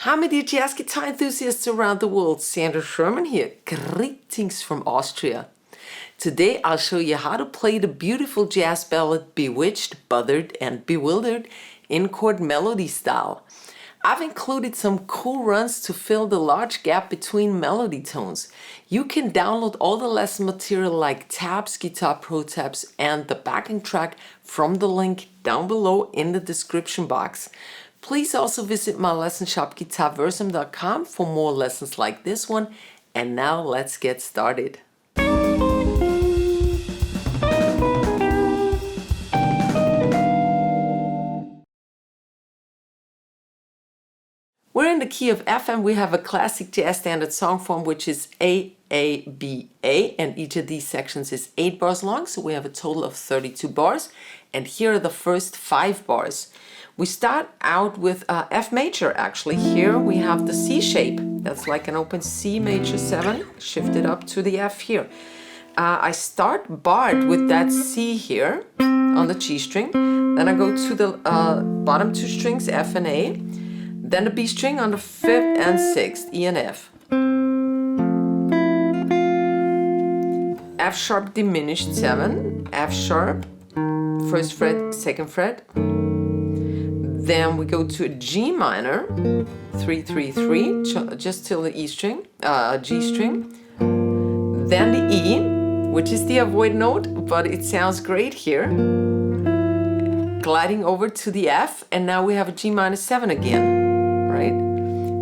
Hi, my dear jazz guitar enthusiasts around the world. Sandra Sherman here. Greetings from Austria. Today I'll show you how to play the beautiful jazz ballad Bewitched, Bothered and Bewildered in chord melody style. I've included some cool runs to fill the large gap between melody tones. You can download all the lesson material like tabs, guitar pro tabs and the backing track from the link down below in the description box. Please also visit my lesson shop Guitarversum.com for more lessons like this one. And now let's get started. We're in the key of F and we have a classic jazz standard song form which is A, B, A, and each of these sections is 8 bars long, so we have a total of 32 bars. And here are the first 5 bars. We start out with F major actually. Here we have the C shape. That's like an open C major 7, shifted up to the F here. I start barred with that C here on the G string. Then I go to the bottom 2 strings, F and A. Then the B string on the 5th and 6th, E and F. F sharp diminished 7, F sharp, 1st fret, 2nd fret. Then we go to a G minor, 3, 3, 3, just till the E string, G string. Then the E, which is the avoid note, but it sounds great here. Gliding over to the F, and now we have a G minor 7 again, right?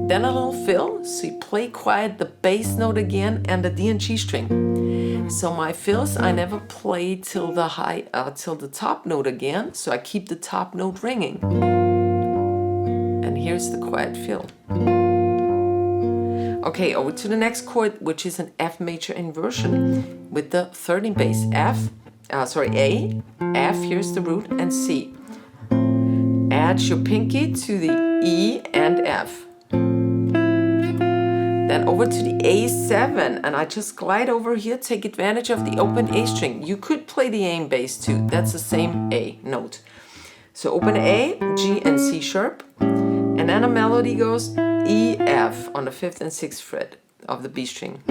Then a little fill, so you play quiet the bass note again and the D and G string. So my fills, I never play till the till the top note again, so I keep the top note ringing. And here's the quiet fill. Okay, over to the next chord, which is an F major inversion with the 13 bass. A, F, here's the root, and C. Add your pinky to the E and F. Then over to the A7, and I just glide over here, take advantage of the open A string. You could play the A and bass too, that's the same A note. So open A, G and C sharp, and then a melody goes E, F on the 5th and 6th fret of the B string.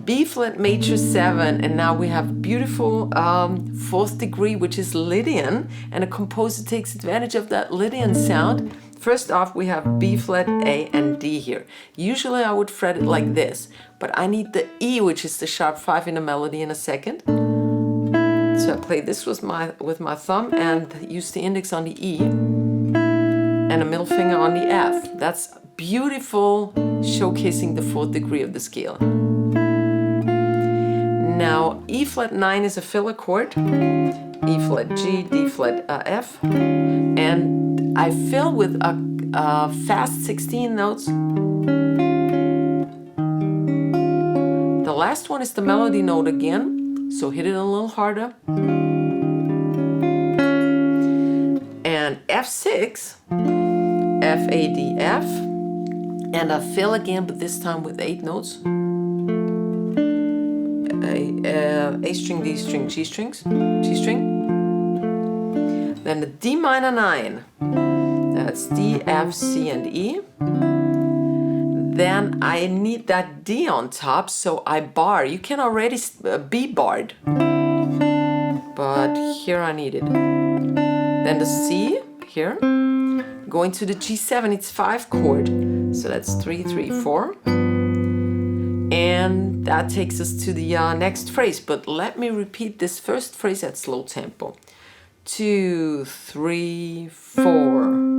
B flat major 7, and now we have beautiful 4th degree, which is Lydian, and a composer takes advantage of that Lydian sound. First off, we have B flat, A, and D here. Usually I would fret it like this, but I need the E, which is the sharp 5 in the melody, in a second. So I play this with my thumb and use the index on the E and a middle finger on the F. That's beautiful, showcasing the 4th degree of the scale. Now E flat 9 is a filler chord, E flat G, D flat F, and I fill with a fast 16 notes. The last one is the melody note again, so hit it a little harder. And F6, F, A, D, F, and I fill again, but this time with 8 notes. A string, D string, G strings, G string. Then the D minor 9, that's D, F, C, and E. Then I need that D on top, so I bar. You can already be barred, but here I need it. Then the C here, going to the G7, it's 5 chord, so that's 3, 3, 4. And that takes us to the next phrase, but let me repeat this first phrase at slow tempo. 2, 3, 4.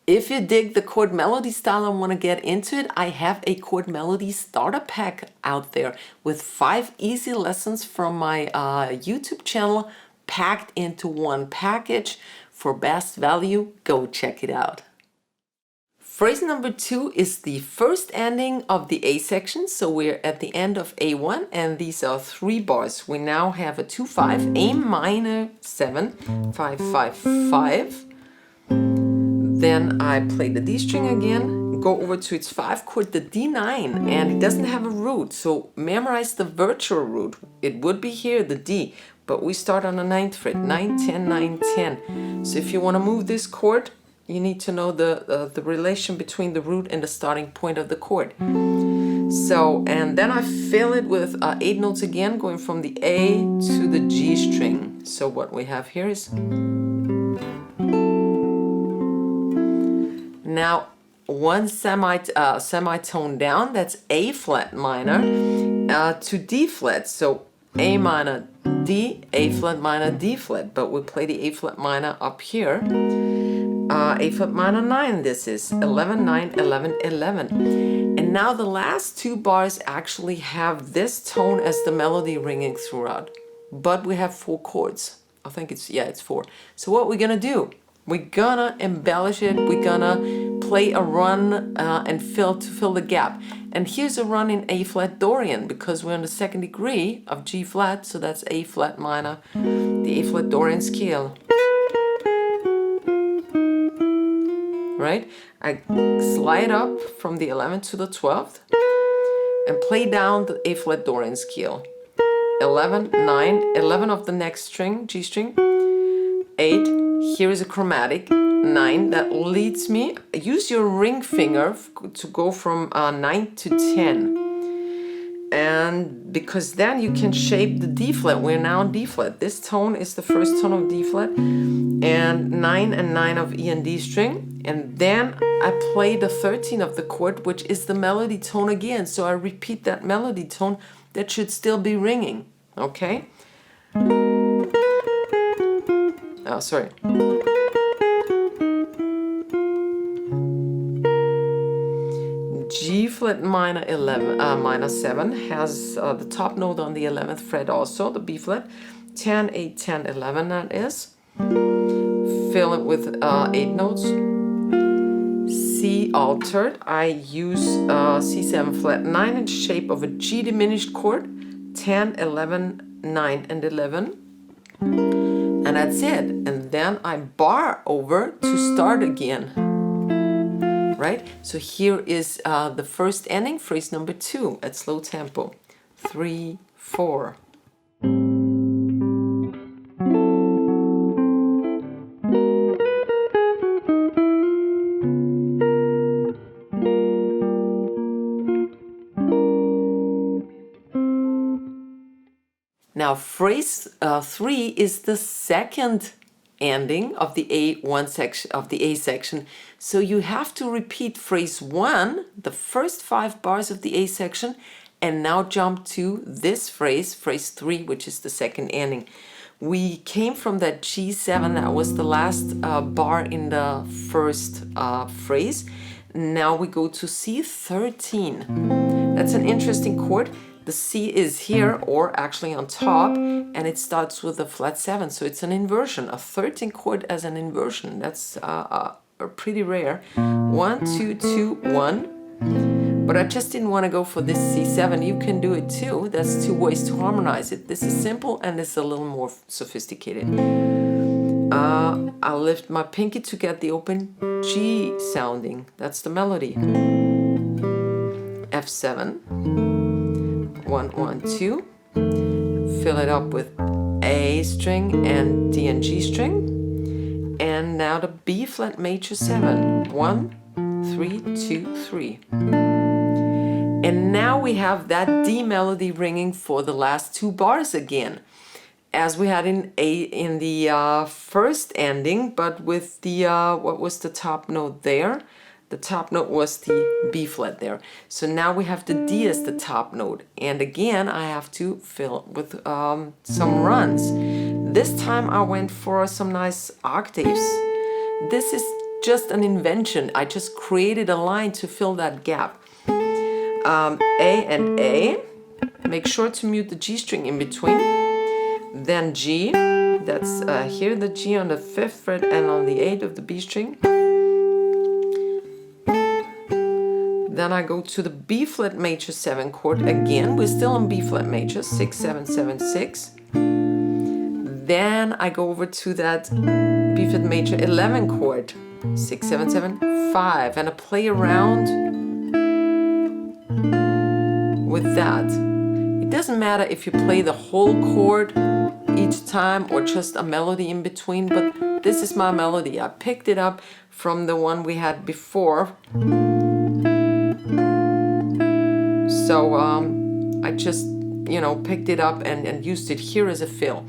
If you dig the chord melody style and want to get into it, I have a chord melody starter pack out there with 5 easy lessons from my YouTube channel packed into one package for best value. Go check it out. Phrase number 2 is the first ending of the A section. So we're at the end of A1 and these are 3 bars. We now have a 2-5, A minor 7, 5-5-5. Then I play the D string again, go over to its 5 chord, the D9, and it doesn't have a root. So memorize the virtual root. It would be here, the D, but we start on the 9th fret, 9, 10, 9, 10. So if you want to move this chord, you need to know the relation between the root and the starting point of the chord. So, and then I fill it with 8 notes again, going from the A to the G string. So what we have here is, now one semitone down, that's A flat minor to D flat. So A minor, D, A flat minor, D flat, but we play the A flat minor up here. A flat minor 9, this is 11, 9, 11, 11. And now the last 2 bars actually have this tone as the melody ringing throughout. But we have 4 chords. I think it's 4. So what we're gonna do? We're gonna embellish it. We're gonna play a run and fill the gap. And here's a run in A flat Dorian because we're on the 2nd degree of G flat. So that's A flat minor, the A flat Dorian scale. Right? I slide up from the 11th to the 12th and play down the A flat Dorian scale. 11, 9, 11 of the next string, G string, 8, here is a chromatic, 9, that leads me, use your ring finger to go from 9 to 10. And because then you can shape the D flat, we're now in D flat. This tone is the first tone of D flat, and 9 and 9 of E and D string. And then I play the 13 of the chord, which is the melody tone again. So I repeat that melody tone that should still be ringing, okay? Oh, sorry. G flat minor 11, minor 7 has the top note on the 11th fret also, the B flat. 10, 8, 10, 11 that is. Fill it with 8 notes. C altered, I use C7 flat 9 in shape of a G diminished chord. 10, 11, 9 and 11. And that's it. And then I bar over to start again. Right? So here is the first ending, phrase number 2 at slow tempo. 3, 4. Now phrase 3 is the second ending of the A1 section of the A section. So you have to repeat phrase 1, the first 5 bars of the A section, and now jump to this phrase, phrase 3, which is the second ending. We came from that G7, that was the last bar in the first phrase. Now we go to C13. That's an interesting chord. The C is here, or actually on top, and it starts with a flat 7, so it's an inversion, a 13 chord as an inversion. That's pretty rare. 1, 2, 2, 1. But I just didn't want to go for this C7. You can do it too. That's 2 ways to harmonize it. This is simple and this is a little more sophisticated. I'll lift my pinky to get the open G sounding. That's the melody. F7. 1, 1, 2. Fill it up with A string and D and G string. And now the B flat major 7. 1, 3, 2, 3. And now we have that D melody ringing for the last 2 bars again, as we had in the first ending, but with the what was the top note there? The top note was the B flat there. So now we have the D as the top note. And again, I have to fill with some runs. This time I went for some nice octaves. This is just an invention. I just created a line to fill that gap. A and A. Make sure to mute the G string in between. Then G. That's here the G on the 5th fret and on the 8th of the B string. Then I go to the B flat major 7 chord again. We're still in B flat major, 6, 7, 7, 6. Then I go over to that B flat major 11 chord, 6, 7, 7, 5, and I play around with that. It doesn't matter if you play the whole chord each time or just a melody in between, but this is my melody. I picked it up from the one we had before. So I just, you know, picked it up and used it here as a fill.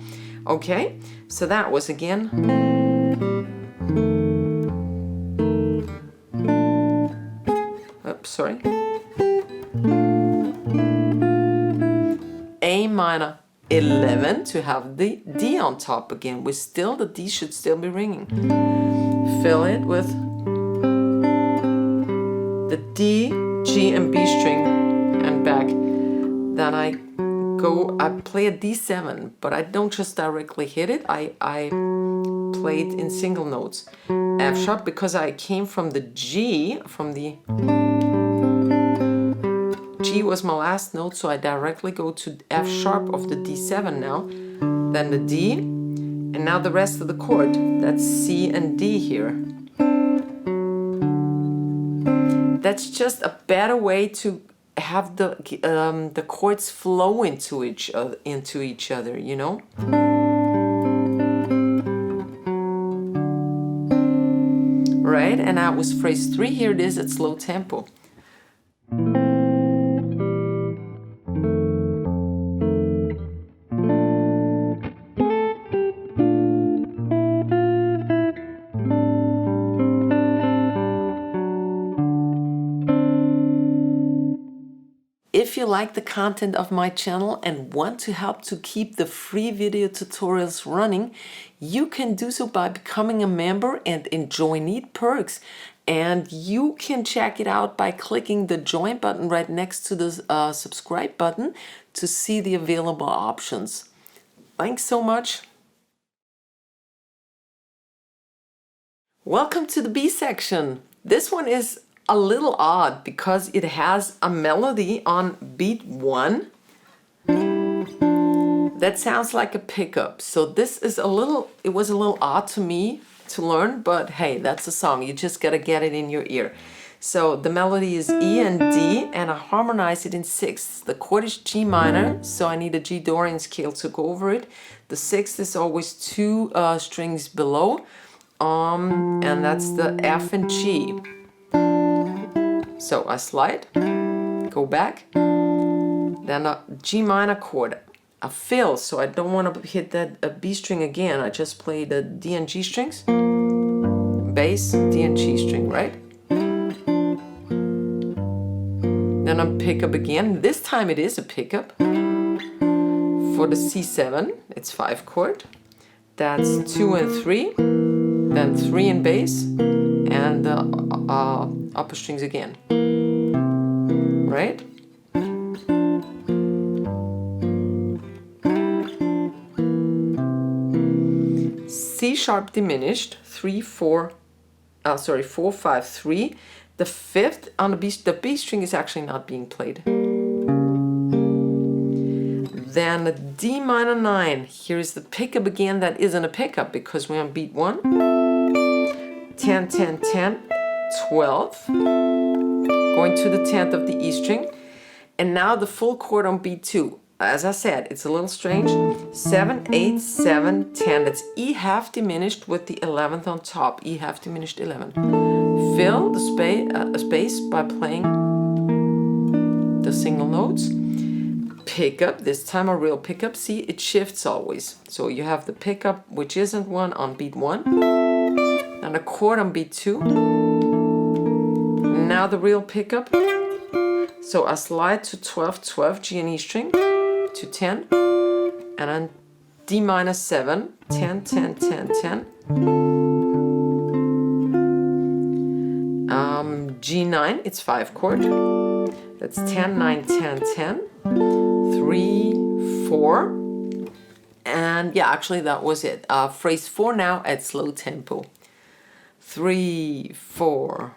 Okay, so that was again. Oops, sorry. A minor 11 to have the D on top again. The D should still be ringing. Fill it with the D, G, and B string and back. Then I play a D7, but I don't just directly hit it. I play it in single notes. F sharp, because I came from the G, G was my last note, so I directly go to F sharp of the D7 now, then the D, and now the rest of the chord. That's C and D here. That's just a better way to have the chords flow into each other, you know. Right, and that was phrase 3. Here it is at slow tempo. If you like the content of my channel and want to help to keep the free video tutorials running, you can do so by becoming a member and enjoy neat perks. And you can check it out by clicking the join button right next to the subscribe button to see the available options. Thanks so much. Welcome to the B section. This one is a little odd because it has a melody on beat 1 that sounds like a pickup. So this is it was a little odd to me to learn, but hey, that's a song. You just gotta get it in your ear. So the melody is E and D, and I harmonize it in 6th. The chord is G minor, so I need a G Dorian scale to go over it. The 6th is always 2 strings below, and that's the F and G. So I slide, go back, then a G minor chord, a fill, so I don't want to hit that B string again. I just play the D and G strings, bass, D and G string, right? Then I pick up again. This time it is a pickup. For the C7, it's 5 chord. That's 2 and 3, then 3 in bass, and the upper strings again, right? C sharp diminished, 4, 5, 3. The 5th on the B string is actually not being played. Then the D minor 9. Here is the pickup again. That isn't a pickup because we're on beat 1. 10, 10, 10, 12. Going to the 10th of the E string. And now the full chord on beat 2. As I said, it's a little strange. 7, 8, 7, 10. That's E half diminished with the 11th on top. E half diminished 11. Fill the space by playing the single notes. Pickup, this time a real pickup. See, it shifts always. So you have the pickup, which isn't one, on beat 1. And a chord on beat 2. Now the real pickup. So I slide to 12, 12, G and E string, to 10, and then D minor 7, 10, 10, 10, 10. G9, it's 5 chord. That's 10, 9, 10, 10. 3, 4. And yeah, actually that was it. Phrase 4 now at slow tempo. 3, 4.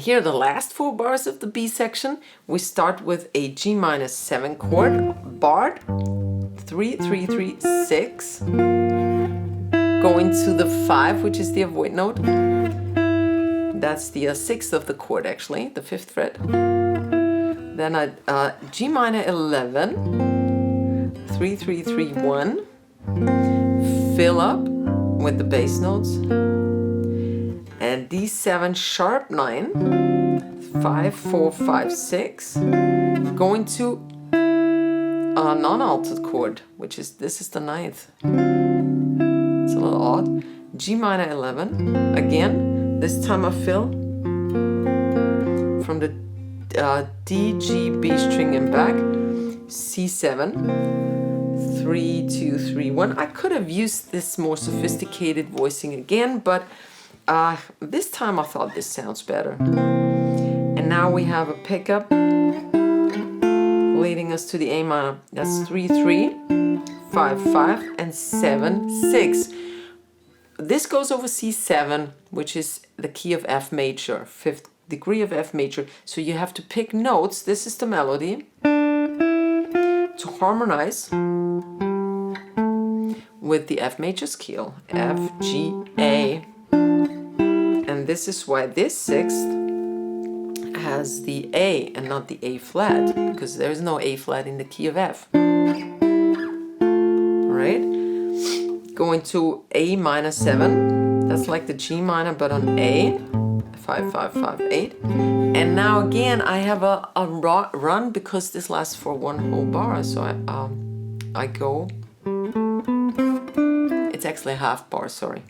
here are the last 4 bars of the B section. We start with a G minor 7 chord, barred, 3, 3, 3, 6, going to the 5, which is the avoid note. That's the 6th of the chord actually, the 5th fret. Then a G minor 11, 3, 3, 3, 1, fill up with the bass notes, and D7 sharp 9, 5, 4, 5, 6, going to a non-altered chord, which is, this is the 9th. It's a little odd. G minor 11, again, this time I fill from the D, G, B string and back, C7, 3, 2, 3, 1. I could have used this more sophisticated voicing again, but this time I thought this sounds better. And now we have a pickup leading us to the A minor. That's 3, 3, 5, 5, and 7, 6. This goes over C7, which is the key of F major, 5th degree of F major. So you have to pick notes, this is the melody, to harmonize with the F major scale, F, G, A. And this is why this 6th has the A and not the A flat, because there's no A flat in the key of F. Alright, going to A minor 7, that's like the G minor but on A, 5, 5, 5, 8. And now again I have a run because this lasts for 1 whole bar, so I go, it's actually a half bar, sorry.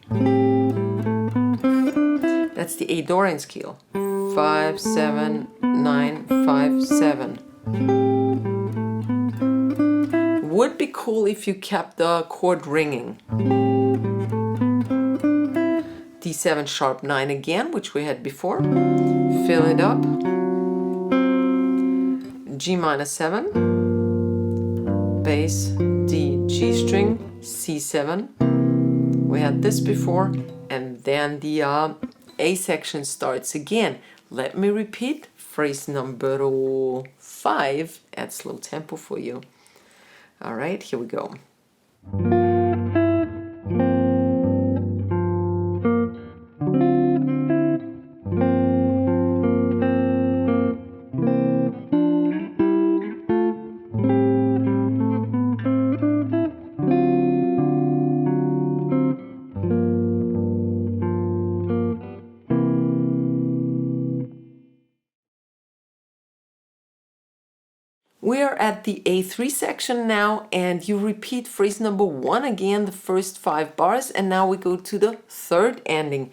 That's the A Dorian scale, 5, 7, 9, 5, 7. Would be cool if you kept the chord ringing. D7 sharp 9 again, which we had before. Fill it up. G minor 7. Bass, D, G string, C7. We had this before. And then the A section starts again. Let me repeat. Phrase number 5 at slow tempo for you. All right, here we go. We are at the A3 section now, and you repeat phrase number 1 again, the first 5 bars, and now we go to the 3rd ending,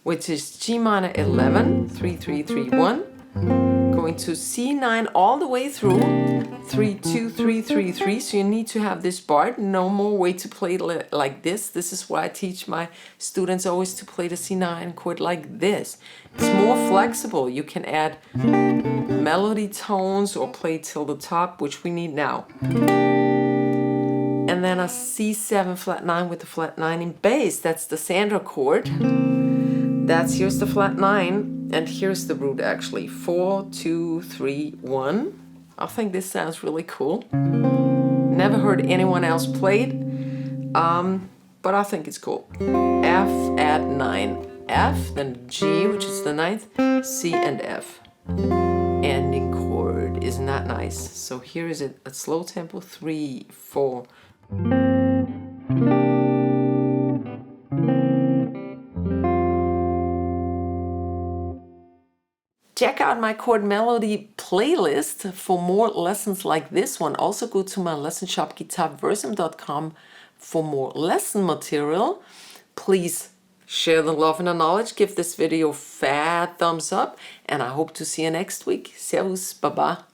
which is G minor 11, 3, 3, 3, 1, going to C9 all the way through, 3, 2, 3, 3, 3, so you need to have this bar, no more way to play it like this. This is why I teach my students always to play the C9 chord like this. It's more flexible, you can add melody tones or play till the top, which we need now. And then a C7 flat 9 with the flat 9 in bass. That's the Sandra chord. Here's the flat 9, and here's the root actually. 4, 2, 3, 1. I think this sounds really cool. Never heard anyone else play it, but I think it's cool. F at 9. F, then G, which is the 9th, C and F. Ending chord. Isn't that nice? So here is it at slow tempo, 3, 4. Check out my chord melody playlist for more lessons like this one. Also go to my lesson shop guitarversum.com for more lesson material. Please share the love and the knowledge. Give this video a fat thumbs up, and I hope to see you next week. Servus, baba.